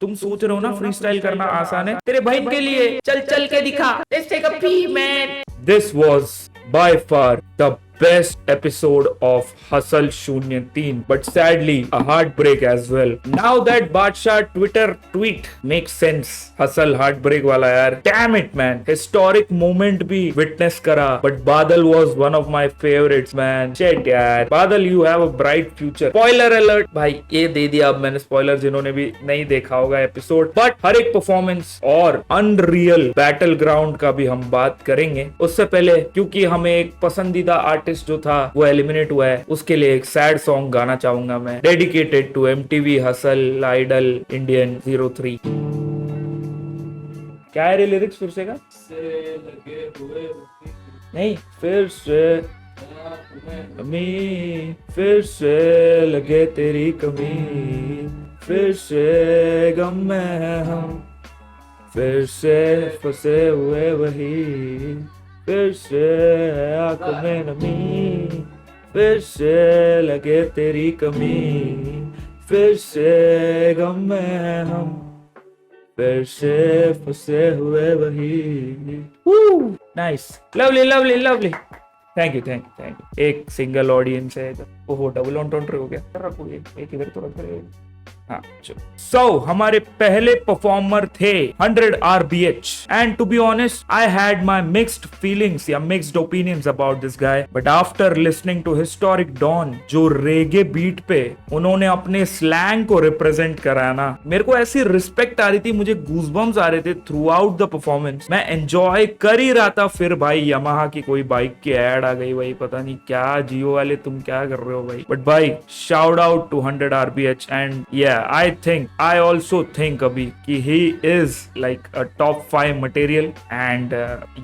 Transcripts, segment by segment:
तुम सोच रहे हो ना फ्री स्टाइल करना आसान है, तेरे बहन के लिए चल चल के दिखा। Let's take a pee, man. This was by far the best episode of Hustle Shunyan 3, but sadly a heartbreak as well. Now that Badshah Twitter tweet makes sense. Hustle heartbreak wala yaar. Damn it, man. Historic moment bhi witness kara, but Badal was one of my favorites, man. Shit yaar. Badal, you have a bright future. Spoiler alert. भाई ये दे दिया अब मैंने spoiler, जिन्होंने भी नहीं देखा होगा एपिसोड, बट हर एक परफॉर्मेंस और अनरियल बैटल ग्राउंड का भी हम बात करेंगे। उससे पहले क्योंकि हमें एक पसंदीदा आर्टिस्ट जो था वो एलिमिनेट हुआ है, उसके लिए एक सैड सॉन्ग गाना चाहूंगा मैं, dedicated to MTV hustle idol Indian 03। क्या है रे लिरिक्स फिर से का? नहीं, फिर से कमी, फिर से लगे तेरी कमी, फिर से गम में हम, फिर से फंसे हुए वही, फिर से आंख में नमी, फिर से लगे तेरी कमी, फिर से गम में हम, फिर से फंसे हुए वही। Nice, lovely lovely lovely, thank you thank you thank you. एक सिंगल ऑडियंस है, वो डबल ऑन्टेंडर हो गया, रखो एक इधर तो रख रहे। हाँ चलो। So, हमारे पहले परफॉर्मर थे 100 RBH, and to be honest, I had my mixed feelings या mixed opinions about this guy, but after listening to Historic Dawn, जो रेगे बीट पे उन्होंने अपने स्लैंग को रिप्रेजेंट करा ना, मेरे को ऐसी रिस्पेक्ट आ रही थी, मुझे गूजबम्स आ रहे थे थ्रू आउट द परफॉर्मेंस। मैं एंजॉय कर ही रहा था। फिर भाई यमाहा की कोई बाइक की एड आ गई, भाई पता नहीं क्या, जियो वाले तुम क्या कर रहे हो भाई, बट भाई shout out to 100 RBH and yeah, I also think अभी कि he is like a top 5 material and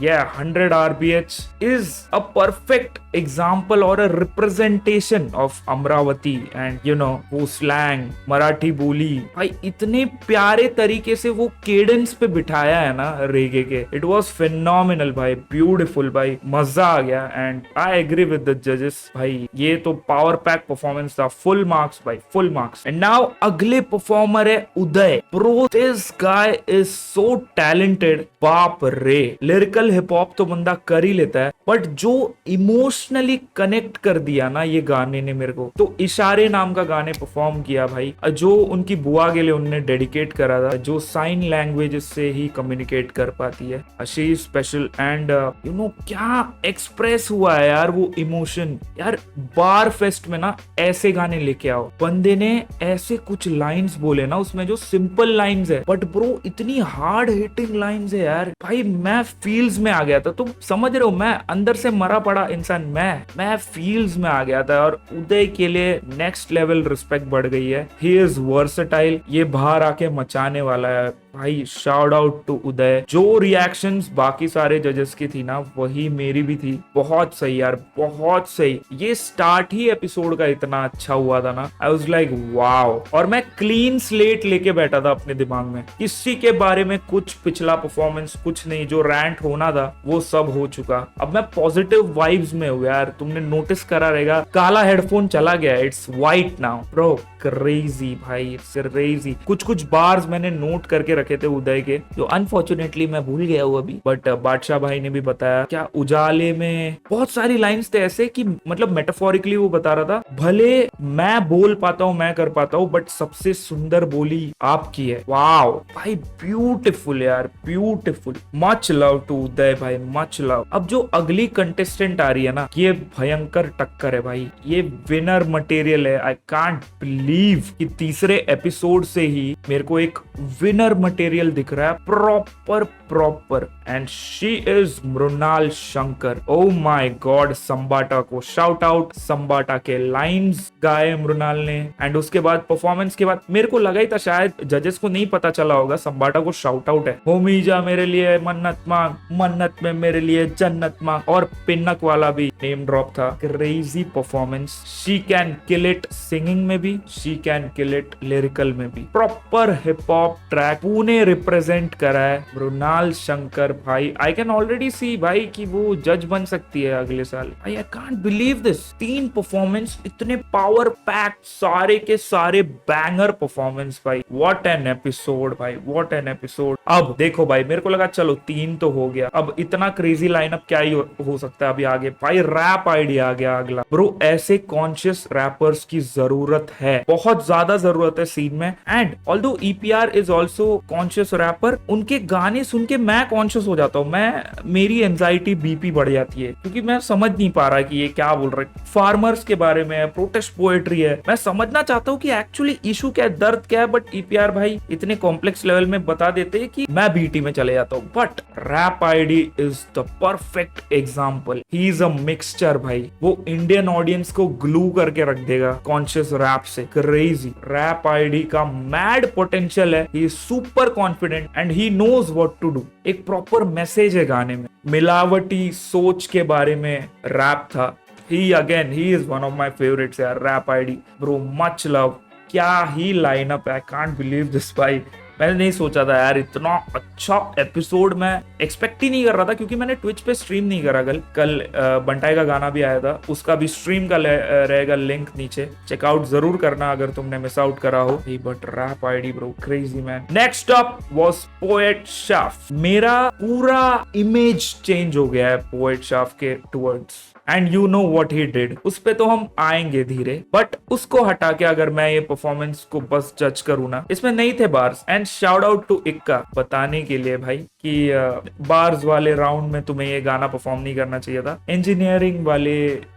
yeah, 100 RBH is a perfect example or a representation of Amravati and you know वो slang, Marathi बोली, भाई इतने प्यारे तरीके से वो cadence पे बिठाया है ना रेगे के, it was phenomenal भाई, beautiful भाई, मजा आ गया। and I agree with the judges भाई, ये तो power pack performance था, full marks भाई, full marks। and now अगले परफॉर्मर है Uday. Bro this guy is so talented, बाप रे। लिरिकल हिप हॉप तो बंदा कर ही लेता है, बट जो इमोशनली कनेक्ट कर दिया ना ये गाने ने मेरे को, तो इशारे नाम का गाने परफॉर्म किया भाई, जो उनकी बुआ के लिए उन्होंने डेडिकेट करा था, जो साइन लैंग्वेज से ही कम्युनिकेट कर पाती है, she special. And you no क्या एक्सप्रेस हुआ है यार वो इमोशन यार। बार फेस्ट में ना ऐसे गाने लेके आओ, बंदे ने ऐसे कुछ लाइंस बोले ना उसमें, जो सिंपल लाइंस है बट ब्रो इतनी हार्ड हिटिंग लाइंस है यार। भाई मैं फील्स में आ गया था, तुम समझ रहे हो, मैं अंदर से मरा पड़ा इंसान, मैं फील्स में आ गया था। और उदय के लिए नेक्स्ट लेवल रिस्पेक्ट बढ़ गई है। ही इज वर्सेटाइल, ये बाहर आके मचाने वाला है भाई। शाउट आउट टू उदय। जो रिएक्शंस बाकी सारे जजेस की थी ना, वही मेरी भी थी। बहुत सही यार, बहुत सही। ये स्टार्ट ही एपिसोड का इतना अच्छा हुआ था ना, आई वाज लाइक वाओ। और मैं क्लीन स्लेट लेके बैठा था अपने दिमाग में, किसी के बारे में कुछ पिछला परफॉर्मेंस कुछ नहीं, जो रैंट होना था वो सब हो चुका। अब मैं पॉजिटिव वाइब्स में हूँ यार। तुमने नोटिस करा रहेगा, काला हेडफोन चला गया, it's white now bro. Crazy भाई, इट्स क्रेजी। कुछ कुछ बार्स मैंने नोट करके रखे थे उदय के, जो अनफॉर्चुनेटली मैं भूल गया हूँ अभी, बट बादशाह भाई ने भी बताया। क्या उजाले में बहुत सारी लाइंस थे ऐसे कि मतलब मेटाफोरिकली वो बता रहा था, भले मैं बोल पाता हूँ, मैं कर पाता हूँ, बट सबसे सुंदर बोली आपकी है। वाओ भाई, ब्यूटीफुल यार, ब्यूटीफुल। मच लव टू उदय भाई, मच लव। अब जो अगली कंटेस्टेंट आ रही है ना, ये भयंकर टक्कर है भाई, ये विनर मटेरियल है। आई कांट बिलीव कि तीसरे एपिसोड से ही मेरे को एक विनर मटेरियल दिख रहा है, proper. And she is Mrunal Shankar. Oh my God, Sambata को शाउट आउट। संबाटा के लाइंस गाए मृणाल ने, एंड उसके बाद परफॉर्मेंस के बाद मेरे को लगा ही था शायद जजेस को नहीं पता चला होगा संबाटा को शाउट आउट है। होमी जा मेरे लिए मन्नत मांग, मन्नत में मेरे लिए जन्नत मांग, और पिन्नक वाला भी नेम ड्रॉप था। Crazy performance. She can kill it singing में भी, she can kill it lyrical में भी। Proper hip hop track, Pune represent करा है। मृणाल शंकर भाई, आई कैन ऑलरेडी सी भाई कि वो जज बन सकती है अगले साल। I can't believe this, 3 performance, इतने पावर पैक, सारे के सारे बैंगर परफॉर्मेंस भाई। व्हाट एन एपिसोड भाई, व्हाट एन एपिसोड। अब देखो भाई, मेरे को लगा चलो 3 तो हो गया, अब इतना क्रेजी लाइनअप क्या ही हो सकता है अभी आगे। भाई रैप आइडिया आ गया अगला। ब्रो ऐसे कॉन्शियस रैपर्स की जरूरत है, बहुत ज्यादा जरूरत है सीन में। And although EPR is also conscious rapper, उनके गाने सुन के मैं कॉन्शियस हो जाता हूँ। मेरी एंजाइटी बीपी बढ़ जाती है क्योंकि मैं समझ नहीं पा रहा कि ये क्या बोल रहे। फार्मर्स के बारे में प्रोटेस्ट पोएट्री है, मैं समझना चाहता हूँ कि एक्चुअली इशू क्या है, दर्द क्या है, बट ईपीआर भाई इतने कॉम्प्लेक्स लेवल में बता देते हैं कि मैं बीटी में चले जाता हूँ। But rap ID is the perfect example. He is a mixture भाई, वो इंडियन ऑडियंस को ग्लू करके रख देगा कॉन्शियस रैप से। क्रेजी रैप आईडी का मैड पोटेंशियल है, he is super confident and he knows what to do. एक प्रॉपर मैसेज है गाने में, मिलावटी सोच के बारे में रैप था। He is one of my favourites यार, rap ID bro, much love. क्या ही लाइनअप है, आई कांट बिलीव दिस भाई। मैंने नहीं सोचा था यार इतना अच्छा एपिसोड, मैं एक्सपेक्ट ही नहीं कर रहा था क्योंकि मैंने ट्विच पे स्ट्रीम नहीं करा। कल बंटाई का गाना भी आया था, उसका भी स्ट्रीम का रहेगा लिंक नीचे, चेकआउट जरूर करना अगर तुमने मिस आउट करा हो। But rap ID bro, crazy man. Next up was poet Shaf. मेरा पूरा इमेज चेंज हो गया है पोएट शाफ के towards, and you know what he did. उस पे तो हम आएंगे धीरे, बट उसको हटा के अगर मैं ये परफॉर्मेंस को बस जज करूँ ना, इसमें नहीं थे bars. And shout out to Ikka बताने के लिए भाई कि बार्स वाले राउंड में तुम्हें ये गाना परफॉर्म नहीं करना चाहिए था। इंजीनियरिंग वाले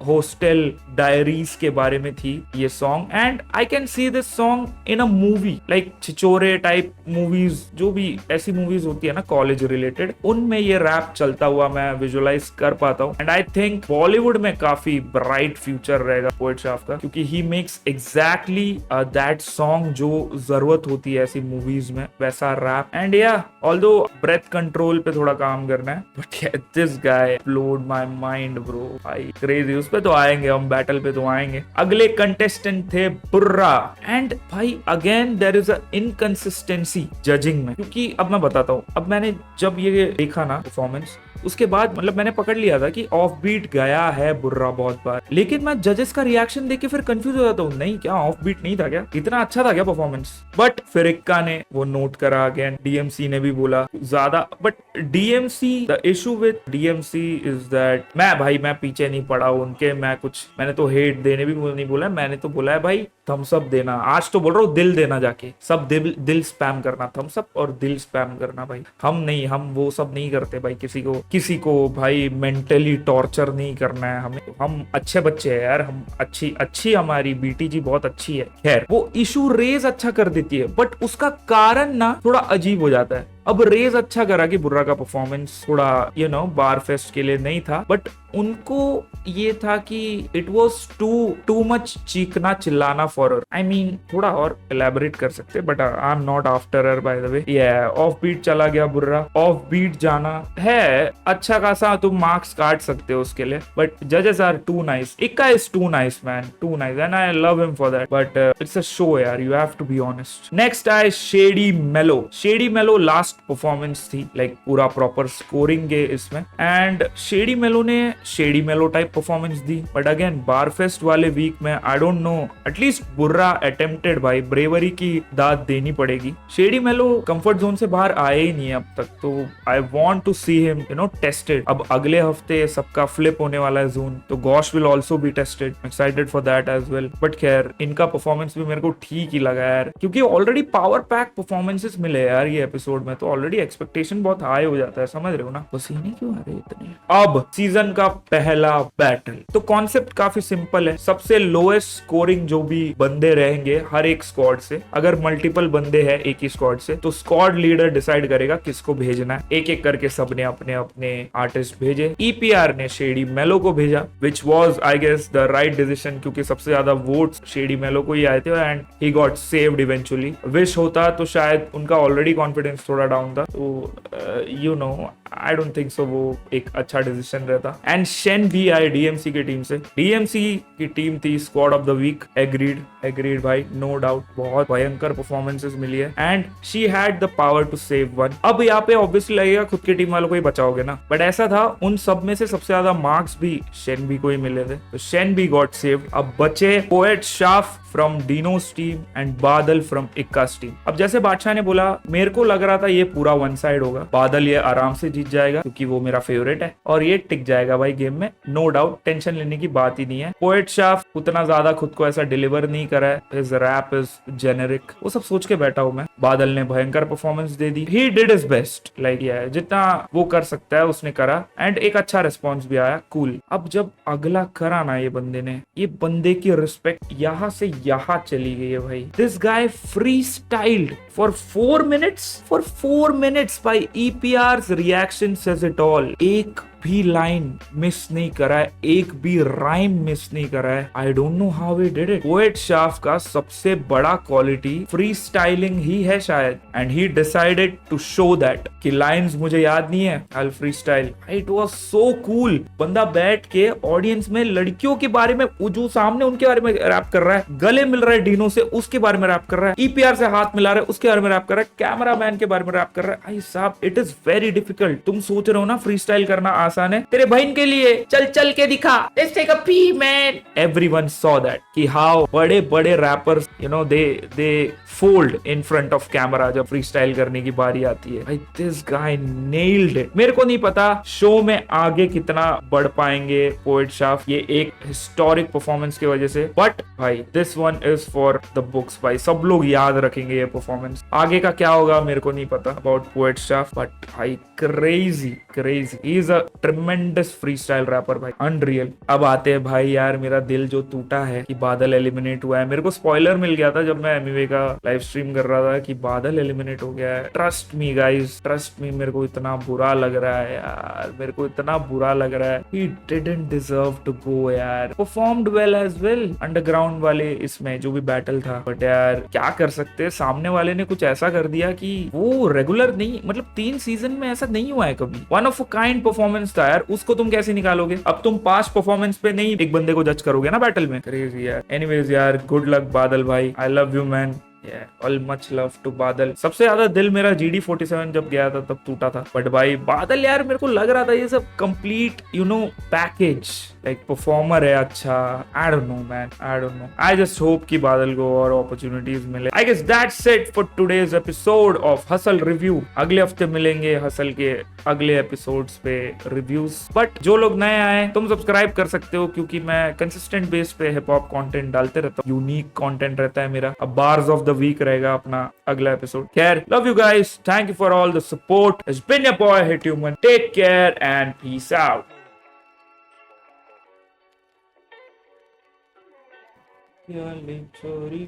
हॉस्टल डायरीज के बारे में थी ये song, and I can see this song in a movie like Chhichhore type movies, जो भी ऐसी मूवीज होती है ना कॉलेज रिलेटेड, उनमें ये रैप चलता हुआ मैं विजुअलाइज कर पाता हूँ। एंड आई थिंक बॉलीवुड में काफी ब्राइट फ्यूचर रहेगा पोएट शाफ का, क्योंकि he makes exactly that song जो जरूरत होती है ऐसी मूवीज में, वैसा rap. And yeah although breath control पे थोड़ा काम करना है, but this guy blowed my mind bro भाई, क्रेजी। उस पे तो आएंगे हम, बैटल पे तो आएंगे। अगले कंटेस्टेंट थे बुर्रा। एंड भाई again there is a inconsistency judging में, क्योंकि अब मैं बताता हूँ। अब मैंने जब ये देखा ना परफॉर्मेंस, उसके बाद मतलब मैंने पकड़ लिया था कि ऑफ बीट गया है बुर्रा बहुत बार, लेकिन मैं जजेस का रिएक्शन देख के फिर कंफ्यूज हो जाता हूँ। नहीं क्या ऑफ बीट नहीं था क्या, इतना अच्छा था क्या परफॉर्मेंस? बट फिर इक्का ने वो नोट करा, अगेन डीएमसी ने भी बोला ज्यादा। But DMC, the issue with DMC is that मैं पीछे नहीं पड़ा उनके। मैंने तो हेट देने भी नहीं बोला, मैंने तो बोला है भाई थम्स अप देना। आज तो बोल रहा हूँ दिल देना, जाके सब दिल स्पैम करना, थम्स अप और दिल स्पैम करना भाई। हम वो सब नहीं करते भाई, किसी को भाई मेंटली टॉर्चर नहीं करना है हमें। हम अच्छे बच्चे हैं यार, हम अच्छी हमारी बीटीजी बहुत अच्छी है। खैर वो इशू रेज अच्छा कर देती है, बट उसका कारण ना थोड़ा अजीब हो जाता है। अब रेज अच्छा करा कि बुर्रा का परफॉर्मेंस थोड़ा बार फेस्ट के लिए नहीं था, बट उनको ये था कि इट वाज टू मच चीखना चिल्लाना फॉर हर। आई मीन थोड़ा और एलैबोरेट कर सकते, but I am not after her by the way. Off beat चला गया बुर्रा। ऑफ बीट जाना है अच्छा खासा, तुम मार्क्स काट सकते हो उसके लिए, बट जजेस are too nice. Ikka is too nice man, too nice, and I love him for that, but it's a show यार, you have to be honest. Next आए शेडी मेलो लास्ट परफॉर्मेंस थी, like पूरा proper scoring है इसमें। And Shady Mello ने Shady Mello type performance दी, but again बारफेस्ट वाले वीक में आई डोंट नो, एटलीस्ट बुर्रा अटेम्प्टेड भाई, ब्रेवरी की दाद देनी पड़ेगी। शेडी मेलो कंफर्ट जोन से बाहर आए ही नहीं अब तक, तो I want to see him tested. अब अगले हफ्ते सबका फ्लिप होने वाला है जोन, तो Gosh will also be tested, excited for that as well. But खैर इनका परफॉर्मेंस भी मेरे को ठीक ही लगा यार, क्योंकि ऑलरेडी पावर पैक परफॉर्मेंसेस मिले यार ये एपिसोड में, तो ऑलरेडी एक्सपेक्टेशन बहुत हाई हो जाता है, समझ रहे हो ना। पसीने क्यों आ रहे इतने। अब सीजन का पहला बैटल, तो कॉन्सेप्ट काफी सिंपल है। सबसे लोएस्ट स्कोरिंग जो भी बंदे रहेंगे हर एक स्क्वाड से, अगर मल्टीपल बंदे हैं एक ही स्क्वाड से, तो स्क्वाड लीडर डिसाइड करेगा किसको भेजना है। एक एक करके सबने अपने अपने आर्टिस्ट भेजे। ईपीआर ने शेडी मेलो को भेजा, which was I guess the right decision, क्योंकि सबसे ज्यादा वोट्स शेडी मेलो को ही आए थे, and he got saved eventually. Wish होता तो शायद उनका ऑलरेडी कॉन्फिडेंस थोड़ा डाउन था, तो you know I don't think so वो एक अच्छा डिसीजन रहता। एंड शेन भी आए डीएमसी की टीम से, डीएमसी की टीम थी squad of the week. Agreed भाई, नो डाउट, बहुत भयंकर परफॉर्मेंसेस मिली है and she had the power to save one. अब यहाँ पे ऑब्वियसली लगेगा खुद की टीम वालों को ही बचाओगे ना, बट ऐसा था उन सब में से सबसे ज्यादा मार्क्स भी शेन भी को ही मिले थे, तो शेन भी गॉट सेव्ड। अब बचे poet Shaaf from Dino's team and Badal from Ikka's team. अब जैसे बादशाह ने बोला, मेरे को लग रहा था ये पूरा वन साइड होगा, बादल ये आराम से जीत जाएगा क्योंकि वो मेरा फेवरेट है और ये टिक जाएगा भाई गेम में, नो डाउट, टेंशन लेने की बात ही नहीं है। पोएट शाफ उतना ज्यादा खुद को ऐसा डिलीवर नहीं करा है, हिज रैप इज जेनेरिक, वो सब सोच के बैठा हूं मैं। बादल ने भयंकर performance they the, he did his best, like जितना वो कर सकता है उसने करा एंड एक अच्छा रिस्पॉन्स भी आया, कूल। अब जब अगला करा ना ये बंदे ने, ये बंदे की रिस्पेक्ट यहाँ से यहाँ चली गई है भाई। This guy free styled for 4 minutes by EPR's reaction says it all. एक भी लाइन मिस नहीं करा है, एक भी राइम मिस नहीं करा है। I don't know how he did it. Poet Shaaf का सबसे बड़ा क्वालिटी फ्री स्टाइलिंग ही है शायद, and he decided to show that कि लाइंस मुझे याद नहीं है, I freestyle. It was so cool. बंदा बैठ के ऑडियंस में लड़कियों के बारे में, जो सामने उनके बारे में रैप कर रहा है, गले मिल रहा है डीनो से उसके बारे में रैप कर रहा है, EPR से हाथ मिला रहा है उसके बारे में रैप कर रहा है, कैमरा मैन के बारे में रैप कर रहा है। भाई साहब, इट इज वेरी डिफिकल्ट। तुम सोच रहे हो ना फ्री स्टाइल करना आसान है, तेरे बहन के लिए चल चल के दिखा, let's take a pee man. Everyone saw that कि हाउ बड़े बड़े rappers you know they fold in front of camera जब फ्री स्टाइल करने की बारी आती है। भाई दिस गाय नेल्ड इट। मेरे को नहीं पता शो में आगे कितना बढ़ पाएंगे पोएट शाफ, ये एक हिस्टोरिक परफॉर्मेंस की वजह से, बट भाई this one is for the books भाई, सब लोग याद रखेंगे ये परफॉर्मेंस। आगे का क्या होगा मेरे को नहीं पता अबाउट पोएट शाफ, बट भाई crazy he is a tremendous freestyle rapper भाई, अनरियल। अब आते हैं भाई यार मेरा दिल जो टूटा है कि बादल एलिमिनेट हुआ है। मेरे को स्पॉइलर मिल गया था जब मैं एमवे का लाइव स्ट्रीम कर रहा था कि बादल एलिमिनेट हो गया है। Trust me guys, trust me, मेरे को इतना बुरा लग रहा है यार, मेरे को इतना बुरा लग रहा है। He didn't deserve to go यार, performed well as well underground वाले इसमें जो भी बैटल था, बट यार क्या कर सकते हैं, सामने वाले ने कुछ ऐसा कर दिया कि वो रेगुलर नहीं, मतलब 3 सीजन में ऐसा नहीं हुआ है कभी। One of a kind performance था यार, उसको तुम कैसे निकालोगे? अब तुम पास्ट परफॉर्मेंस पे नहीं एक बंदे को जज करोगे ना बैटल में, क्रेजी यार। एनीवेज यार, गुड लक बादल भाई, I love you man, all much love to Badal. सबसे ज्यादा दिल मेरा GD47 जब गया था तब टूटा था, बट भाई बादल यार मेरे को लग रहा था ये सब complete you know package, like performer है अच्छा। I don't know man, I don't know, I just hope कि बादल को और अपॉर्चुनिटीज मिले। I guess that's it for today's episode of hustle review. अगले हफ्ते मिलेंगे हसल के अगले एपिसोड्स पे रिव्यूज, बट जो लोग नए आए तुम सब्सक्राइब कर सकते हो क्योंकि मैं कंसिस्टेंट बेस पे हिप हॉप कंटेंट डालते रहता हूँ, यूनिक कंटेंट रहता है मेरा। अब बार्स ऑफ द वीक रहेगा अपना अगला एपिसोड। खैर, love you guys, thank you for all the support, it's been your boy hit human, take care and peace out. छोरी